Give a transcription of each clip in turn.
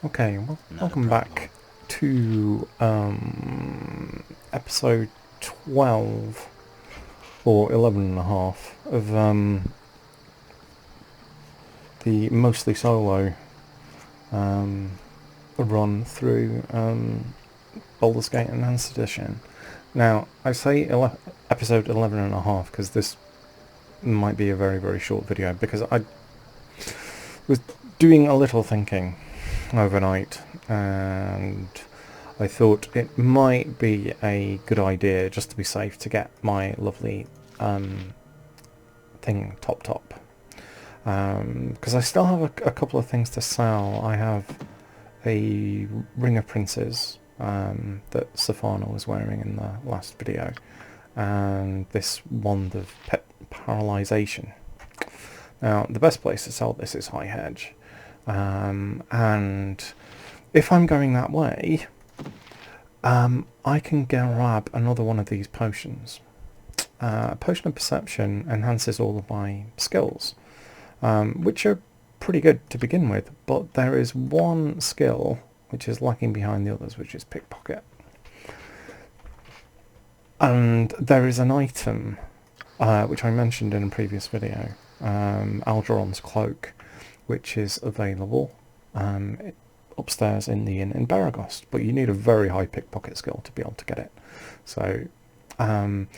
Okay, well, Not a welcome problem. back to episode 12 or 11 and a half of the mostly solo um, run through Baldur's Gate Enhanced Edition. Now, I say episode 11 and a half because this might be a very, very short video because I was doing a little thinking overnight and I thought it might be a good idea, just to be safe, to get my lovely thing top. Because I still have a couple of things to sell. I have a ring of princes that Safana was wearing in the last video, and this wand of paralysation. Now, the best place to sell this is High Hedge, and if I'm going that way, I can grab another one of these potions. Potion of Perception enhances all of my skills, which are pretty good to begin with, but there is one skill which is lacking behind the others, which is Pickpocket. And there is an item, which I mentioned in a previous video, Algeron's Cloak, which is available upstairs in the inn in Baragost, but you need a very high pickpocket skill to be able to get it. So not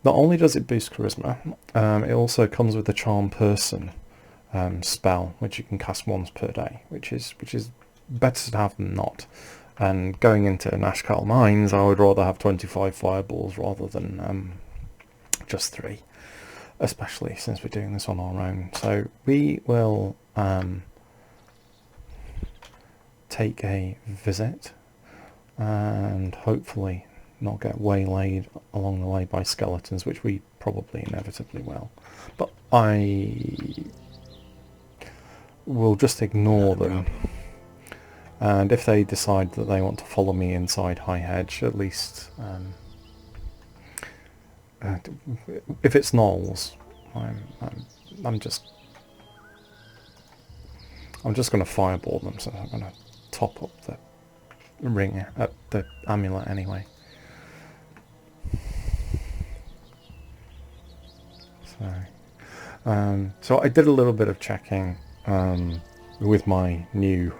only does it boost charisma, it also comes with the Charm Person spell, which you can cast once per day, which is better to have than not. And going into Nashkel Mines, I would rather have 25 fireballs rather than just 3, especially since we're doing this on our own. So we will take a visit and hopefully not get waylaid along the way by skeletons, which we probably inevitably will. But I will just ignore Not a them. problem. And if they decide that they want to follow me inside High Hedge, at least if it's gnolls, I'm just going to fireball them. So I'm going to top up the ring at the amulet anyway. So I did a little bit of checking with my new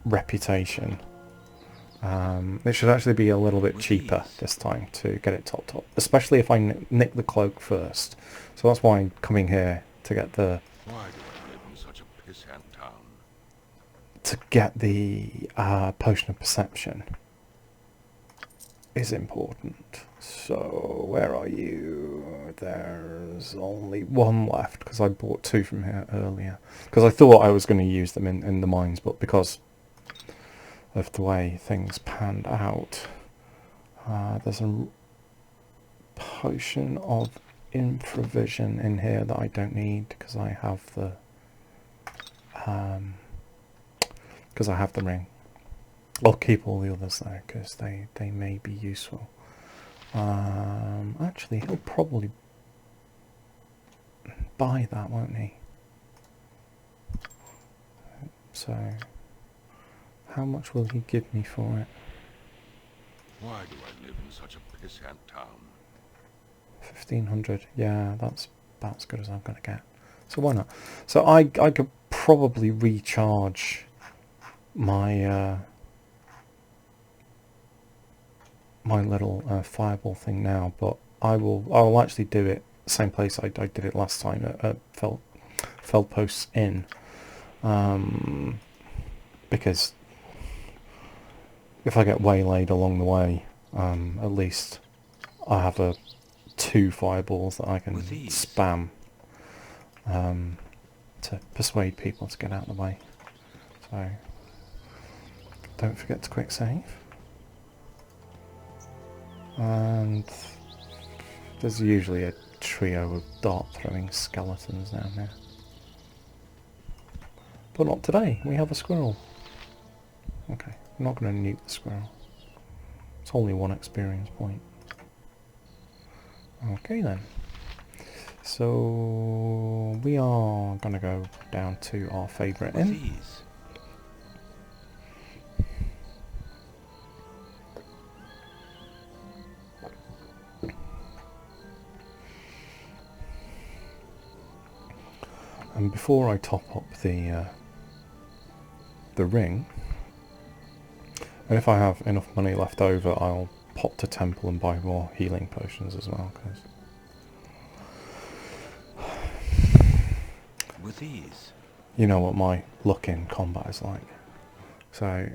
reputation. It should actually be a little bit With cheaper ease. this time to get it topped up, especially if I nick the cloak first. So that's why I'm coming here to get the Why do I live in such a pissant town? potion of perception is important. So where are you? There's only one left because I bought 2 from here earlier because I thought I was going to use them in the mines, but because of the way things panned out, there's a potion of improvision in here that I don't need because I have the ring. I'll keep all the others though because they may be useful. Actually, he'll probably buy that, won't he? So, how much will he give me for it? Why do I live in such a pissant town? 1,500. Yeah, that's about as good as I'm going to get. So why not? So I could probably recharge my my little fireball thing now, but I'll actually do it same place I did it last time at Feldposts Inn, because if I get waylaid along the way, at least I have 2 fireballs that I can With ease. spam to persuade people to get out of the way. So don't forget to quick save. And there's usually a trio of dart throwing skeletons down there. But not today, we have a squirrel. Okay, I'm not going to nuke the squirrel. It's only 1 experience point. Okay then. So we are gonna go down to our favourite With inn. ease. And before I top up the ring, and if I have enough money left over, I'll pop to temple and buy more healing potions as well. Cause With ease. you know what my luck in combat is like. So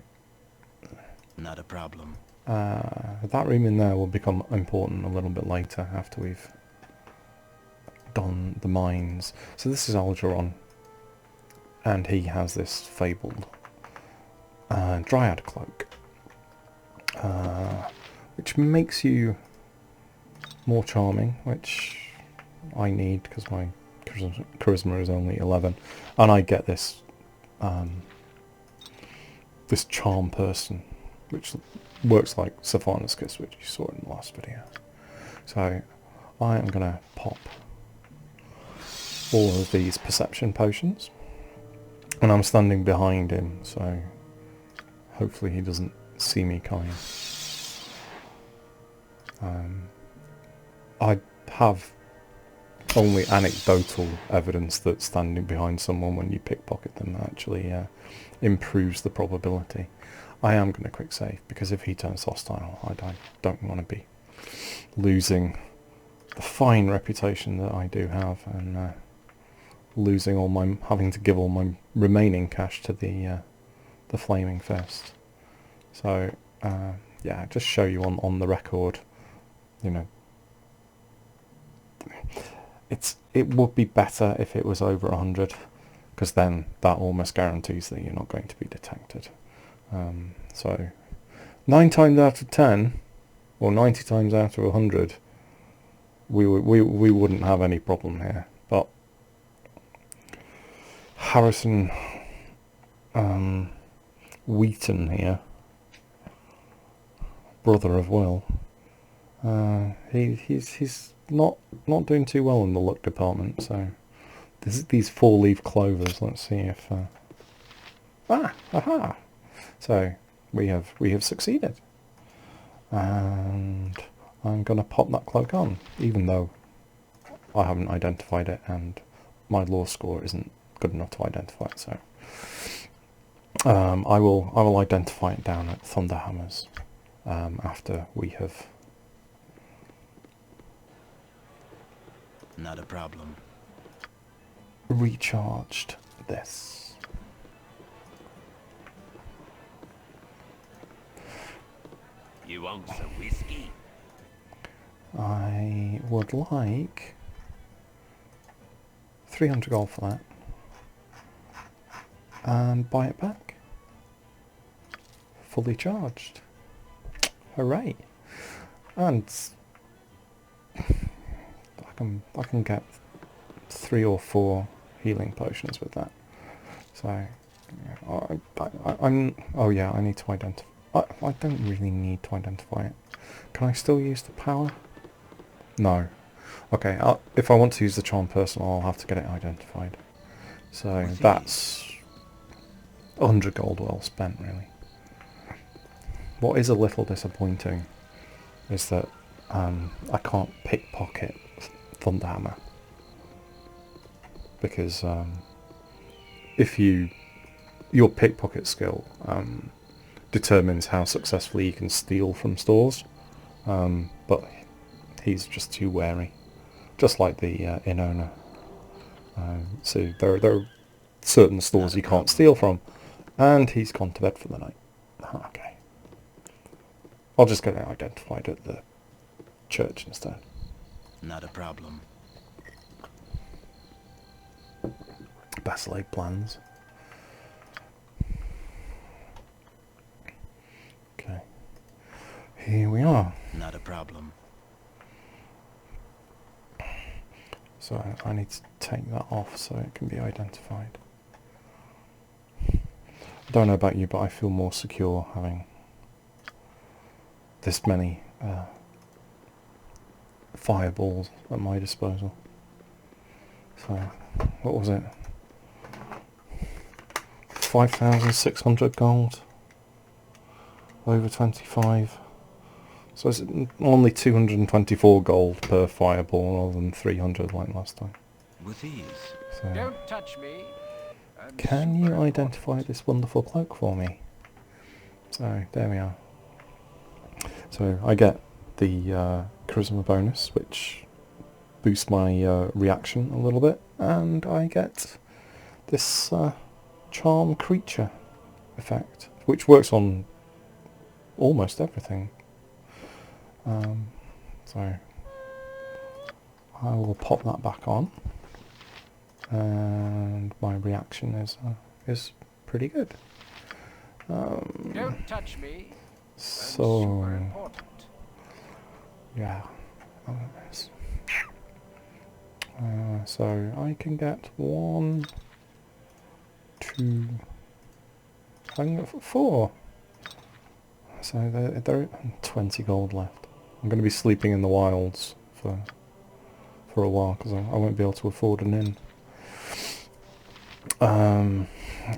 Not a problem. that room in there will become important a little bit later after we've done the mines. So this is Algeron, and he has this fabled Dryad cloak, which makes you more charming, which I need because my charisma is only 11, and I get this this charm person, which works like Sophona's Kiss, which you saw in the last video. So I am going to pop all of these perception potions, and I'm standing behind him, so hopefully he doesn't see me coming. I have only anecdotal evidence that standing behind someone when you pickpocket them actually improves the probability. I am going to quick save, because if he turns hostile, I don't want to be losing the fine reputation that I do have, and losing all my, having to give all my remaining cash to the Flaming Fist. So yeah, just show you on the record, you know, it would be better if it was over 100, because then that almost guarantees that you're not going to be detected. So 9 times out of 10, or 90 times out of 100, we wouldn't have any problem here. But Harrison Wheaton here, brother of Will, he's not doing too well in the luck department. So these 4-leaf clovers. Let's see if aha! So we have succeeded, and I'm gonna pop that cloak on, even though I haven't identified it, and my law score isn't good enough to identify it. So I will identify it down at Thunderhammers after we have. Not a problem. Recharged this. You want some whiskey? I would like 300 gold for that, and buy it back. Fully charged. Hooray! And I can get 3 or 4 healing potions with that. So I'm oh yeah, I need to identify. I don't really need to identify it. Can I still use the power? No. Okay, if I want to use the charm person, I'll have to get it identified. So that's 100 gold well spent, really. What is a little disappointing is that I can't pickpocket Thunderhammer, because if your pickpocket skill determines how successfully you can steal from stores, but he's just too wary, just like the inn owner. So there are certain stores you can't steal from, and he's gone to bed for the night. Okay, I'll just get it identified at the church instead. Not a problem. Best laid plans. Okay, here we are. Not a problem. So I need to take that off so it can be identified. I don't know about you, but I feel more secure having this many fireballs at my disposal. So, what was it? 5,600 gold. Over 25. So it's only 224 gold per fireball rather than 300 like last time. With ease. So, Don't touch me. I'm can super you identify important. this wonderful cloak for me? So, there we are. So, I get the charisma bonus, which boosts my reaction a little bit, and I get this charm creature effect, which works on almost everything. So I will pop that back on, and my reaction is pretty good. Don't touch me. I'm super So important. yeah, so I can get 1, 2, I can get 4. So there are 20 gold left. I'm going to be sleeping in the wilds for a while because I won't be able to afford an inn.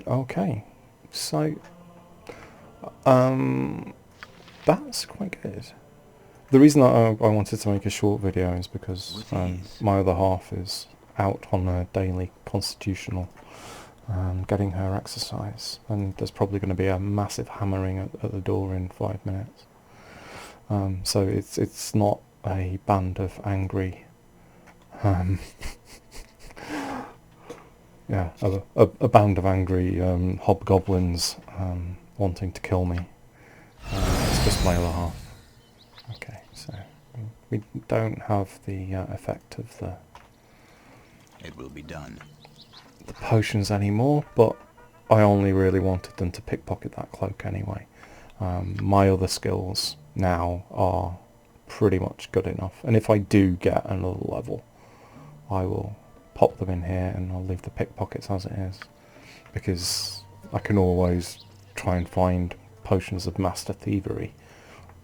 Okay, so that's quite good. The reason I wanted to make a short video is because my other half is out on a daily constitutional, getting her exercise, and there's probably going to be a massive hammering at the door in 5 minutes. So it's not a band of angry, yeah, a band of angry hobgoblins wanting to kill me. It's just my other half. Okay, so we don't have the effect of the It will be done. potions anymore, but I only really wanted them to pickpocket that cloak anyway. My other skills now are pretty much good enough, and if I do get another level, I will pop them in here and I'll leave the pickpockets as it is, because I can always try and find potions of master thievery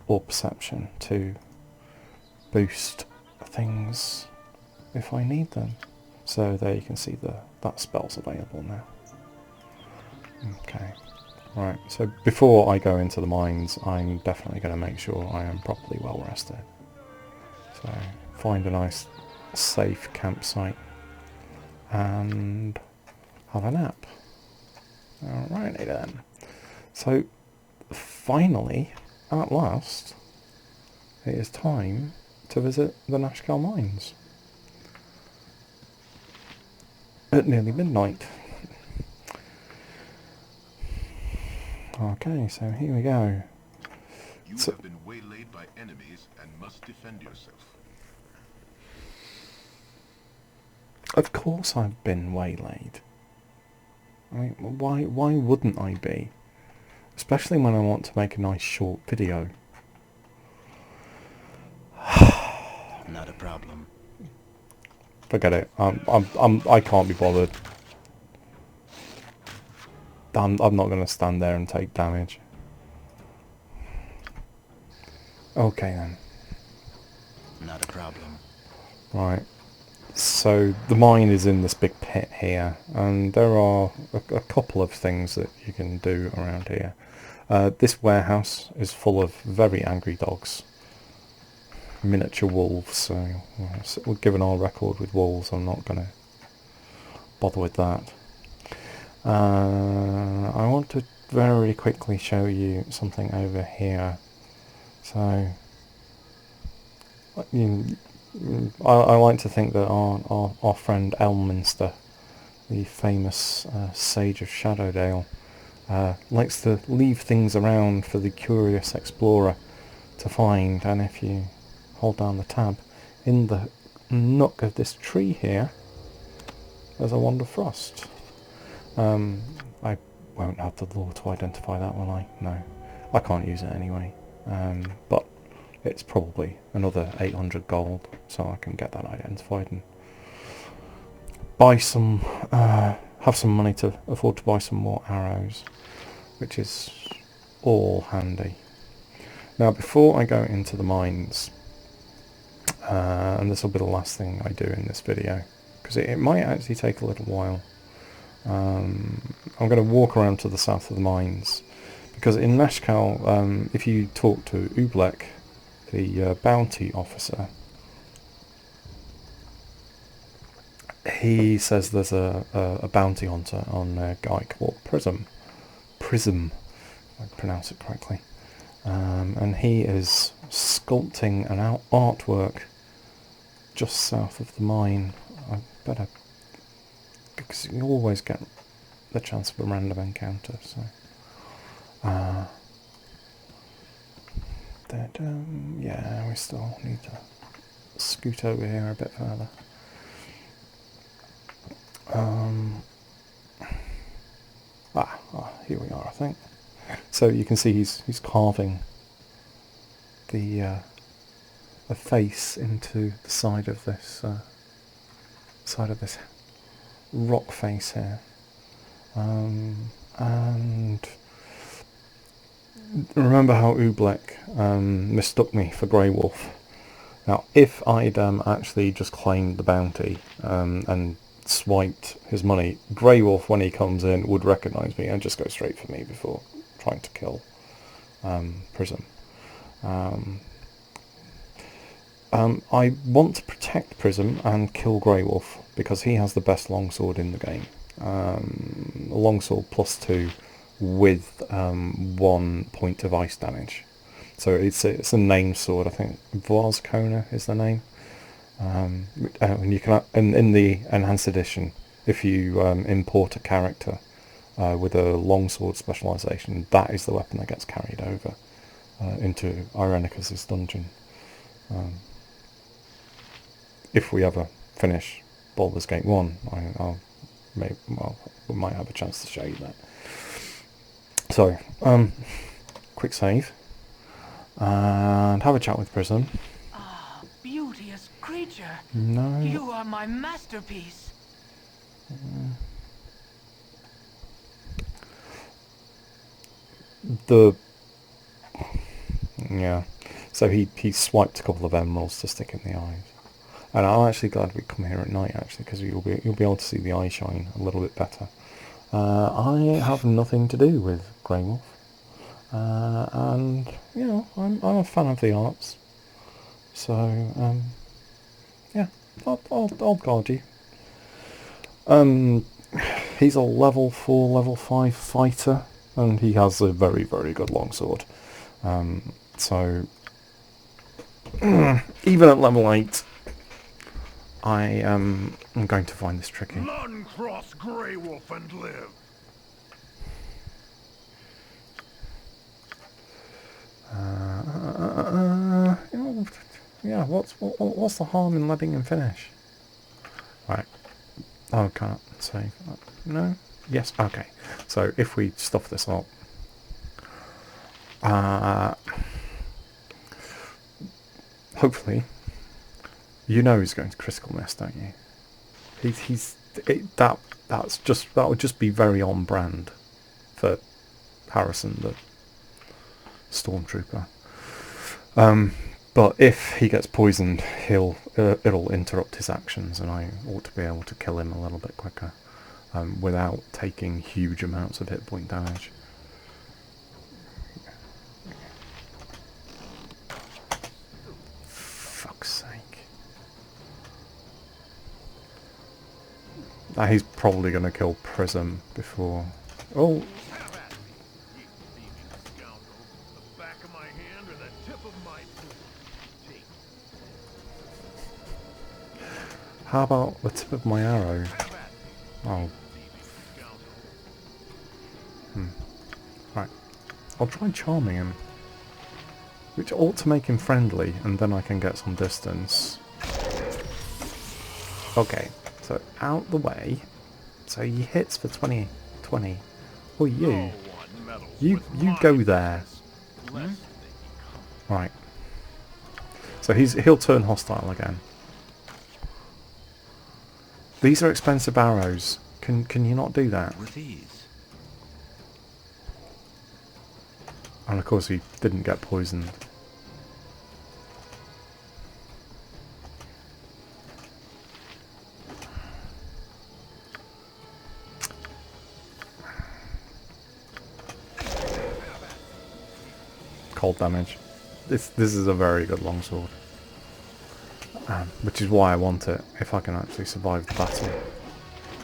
or perception to boost things if I need them. So there you can see that spell's available now. Okay, right, so before I go into the mines, I'm definitely going to make sure I am properly well rested. So find a nice safe campsite and have a nap. Alrighty then. So finally, at last, it is time to visit the Nashkel mines at nearly midnight. Okay, so here we go. You So- have been waylaid by enemies and must defend yourself. Of course I've been waylaid. I mean, why wouldn't I be? Especially when I want to make a nice short video. Not a problem. Forget it. I can't be bothered. I'm not going to stand there and take damage. Okay then. Not a problem. Right. So the mine is in this big pit here, and there are a couple of things that you can do around here. This warehouse is full of very angry dogs. Miniature wolves, so given our record with wolves, I'm not going to bother with that. I want to very quickly show you something over here. So, I like to think that our friend Elminster, the famous sage of Shadowdale, likes to leave things around for the curious explorer to find, and if you hold down the tab, in the nook of this tree here, there's a wand of frost. I won't have the lore to identify that, will I? No. I can't use it anyway. But it's probably another 800 gold, so I can get that identified and buy some, have some money to afford to buy some more arrows, which is all handy. Now, before I go into the mines, and this will be the last thing I do in this video, because it might actually take a little while. I'm going to walk around to the south of the mines, because in Nashkal, if you talk to Ublek, the bounty officer, he says there's a bounty hunter on a guy called Prism, if I pronounce it correctly, and he is sculpting an artwork just south of the mine. I better, because you always get the chance of a random encounter, so yeah, we still need to scoot over here a bit further. Here we are, I think. So you can see he's carving the face into the side of this rock face here, and remember how Ublek mistook me for Grey Wolf. Now, if I'd actually just claimed the bounty and swiped his money, Grey Wolf, when he comes in, would recognise me and just go straight for me before trying to kill Prism. I want to protect Prism and kill Grey Wolf because he has the best longsword in the game. A longsword +2 with 1 point of ice damage. So it's a named sword. I think Vazkona is the name. And you can in the enhanced edition, if you import a character with a longsword specialisation, that is the weapon that gets carried over into Irenicus's dungeon. If we ever finish Baldur's Gate 1, we might have a chance to show you that. So, quick save, and have a chat with Prism. Ah, beauteous creature. No. You are my masterpiece. Yeah. So he swiped a couple of emeralds to stick in the eyes. And I'm actually glad we come here at night, actually, because you'll be able to see the eye shine a little bit better. I have nothing to do with Grey Wolf, and you know I'm a fan of the arts, so yeah, I'll guard you. He's a level 4, level 5 fighter, and he has a very, very good longsword. So even at level 8. I am going to find this tricky. None cross Grey Wolf and live. Yeah, what's the harm in letting him finish? Right. Oh, can't save. No? Yes, okay. So if we stuff this up, hopefully, you know he's going to critical miss, don't you? That would just be very on brand for Harrison, the stormtrooper. But if he gets poisoned, it'll interrupt his actions, and I ought to be able to kill him a little bit quicker, without taking huge amounts of hit point damage. Fuck's sake. He's probably going to kill Prism before... Oh! How about the tip of my arrow? Oh. Right. I'll try charming him. Which ought to make him friendly, and then I can get some distance. Okay. So, out the way. So he hits for 20. Oh, you go there. Right. So he'll turn hostile again. These are expensive arrows. Can you not do that? With ease. And of course he didn't get poisoned. cold damage. This is a very good longsword. Which is why I want it, if I can actually survive the battle.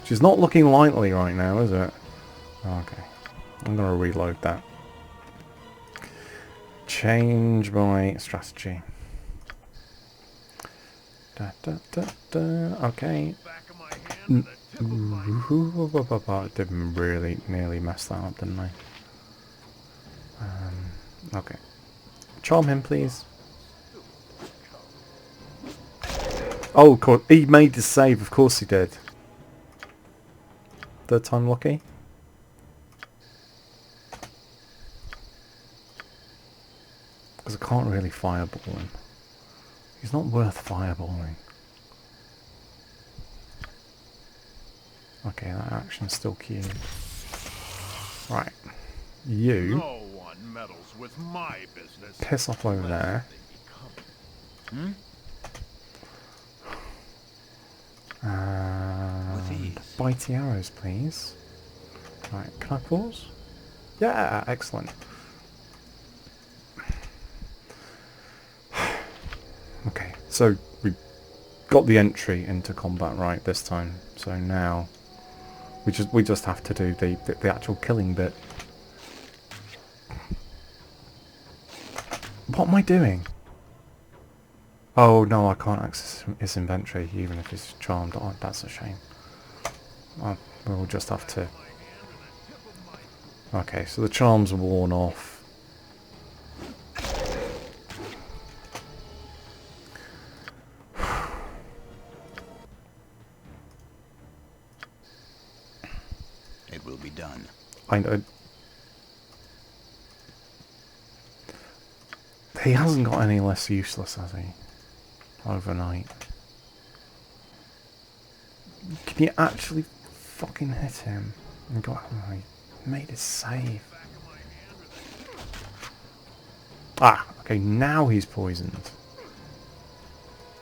Which is not looking likely right now, is it? Okay. I'm going to reload that. Change my strategy. Okay. Didn't really nearly mess that up, didn't I? Okay. Charm him, please. Oh, of course. He made his save. Of course he did. Third time lucky. Because I can't really fireball him. He's not worth fireballing. Okay, that action's still queued. Right. You No one meddles with my business. piss off over there. Hmm? With ease. Bitey arrows, please. Right, can I pause? Yeah, excellent. Okay, so we got the entry into combat right this time. So now we just have to do the actual killing bit. What am I doing? Oh no, I can't access his inventory even if he's charmed. Oh, that's a shame. We'll just have to... Okay, so the charms are worn off. It will be done. I know. He hasn't got any less useless, has he? Overnight. Can you actually fucking hit him? And got, oh, he made his save. Ah, okay, now he's poisoned.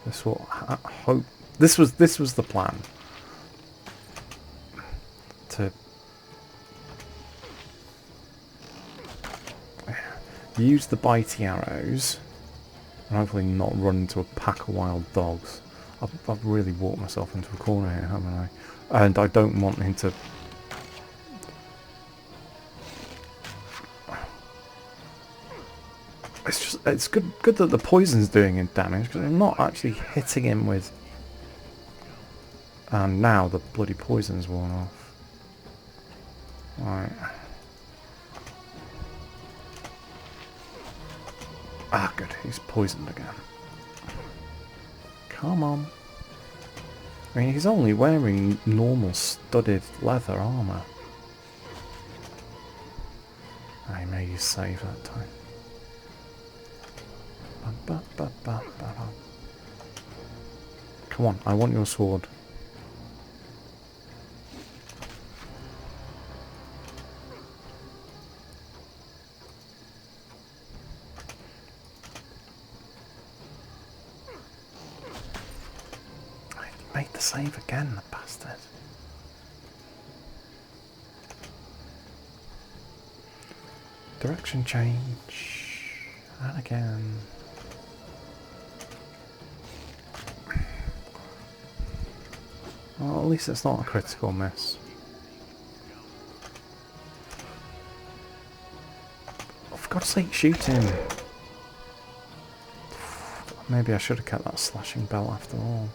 This will hope. This was the plan. To use the bitey arrows and hopefully not run into a pack of wild dogs. I've really walked myself into a corner here, haven't I? And I don't want him to... It's good that the poison's doing him damage, because I'm not actually hitting him with... And now the bloody poison's worn off. Right. Ah, good. He's poisoned again. Come on. I mean, he's only wearing normal studded leather armour. I may use save that time. Come on, I want your sword. Made the save again, the bastard. Direction change. And again. Well, at least it's not a critical miss. Oh, for God's sake, shoot him. Maybe I should have kept that slashing belt after all.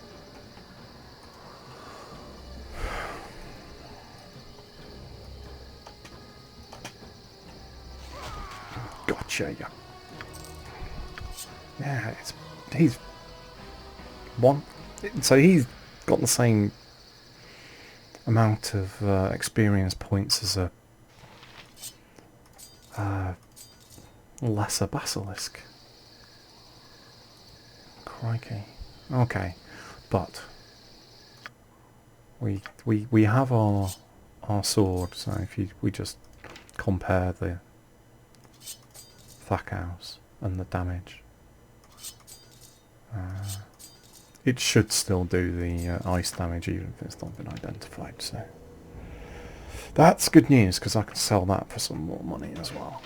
Gotcha, yeah. Yeah, he's one. So he's got the same amount of experience points as a lesser basilisk. Crikey. Okay, but we have our sword. So if we just compare the Thackhouse and the damage, it should still do the ice damage even if it's not been identified, so that's good news because I can sell that for some more money as well.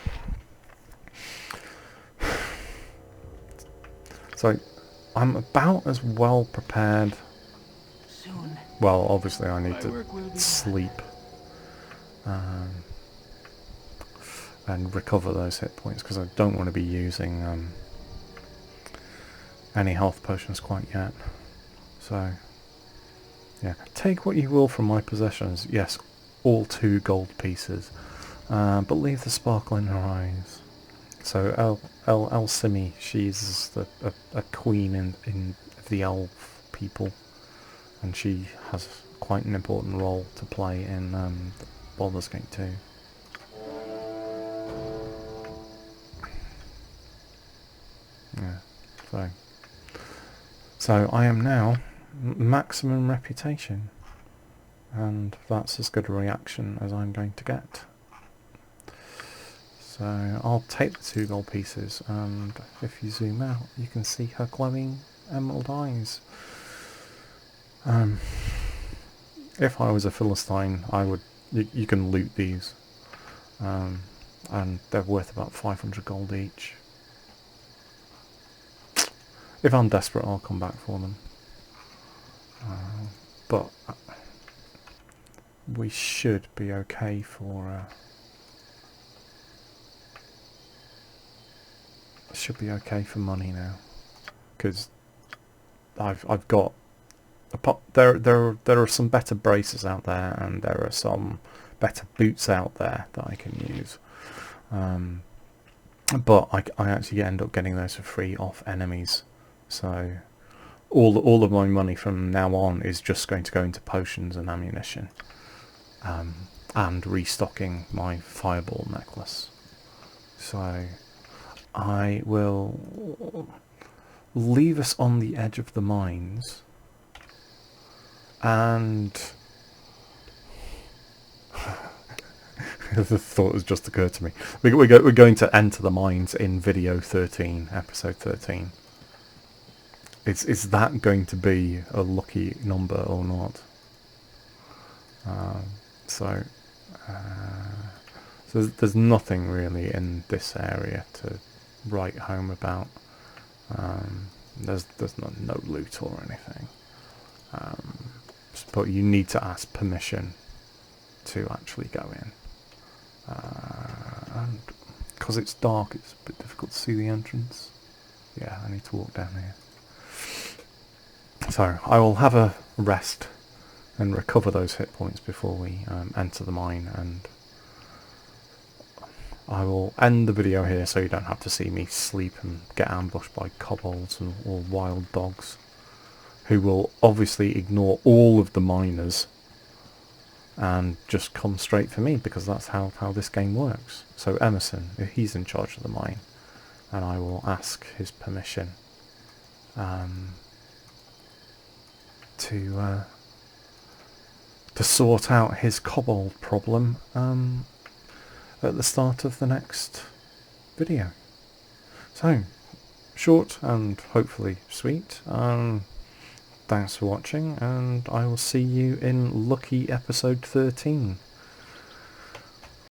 So I'm about as well prepared. Soon. Well, obviously I need My to work will be done. sleep and recover those hit points, because I don't want to be using any health potions quite yet. So yeah, take what you will from my possessions. Yes, all 2 gold pieces, but leave the sparkle in her eyes. So El Simi, she's a queen in the elf people, and she has quite an important role to play in Baldur's Gate 2. Yeah, so I am now maximum reputation, and that's as good a reaction as I'm going to get. So I'll take the 2 gold pieces, and if you zoom out you can see her glowing emerald eyes. If I was a Philistine, I would. You can loot these, and they're worth about 500 gold each. If I'm desperate, I'll come back for them. But we should be okay for. Should be okay for money now, because I've got. There are some better braces out there, and there are some better boots out there that I can use. But I actually end up getting those for free off enemies. So all of my money from now on is just going to go into potions and ammunition, and restocking my fireball necklace. So I will leave us on the edge of the mines, and the thought has just occurred to me. We're going to enter the mines in video 13, episode 13. Is that going to be a lucky number or not? So there's nothing really in this area to write home about. There's no loot or anything. But you need to ask permission to actually go in. And because it's dark, it's a bit difficult to see the entrance. Yeah, I need to walk down here. So I will have a rest and recover those hit points before we enter the mine, and I will end the video here so you don't have to see me sleep and get ambushed by kobolds or wild dogs, who will obviously ignore all of the miners and just come straight for me, because that's how this game works. So Emerson, he's in charge of the mine, and I will ask his permission to sort out his kobold problem at the start of the next video. So, short and hopefully sweet. Thanks for watching, and I will see you in lucky episode 13.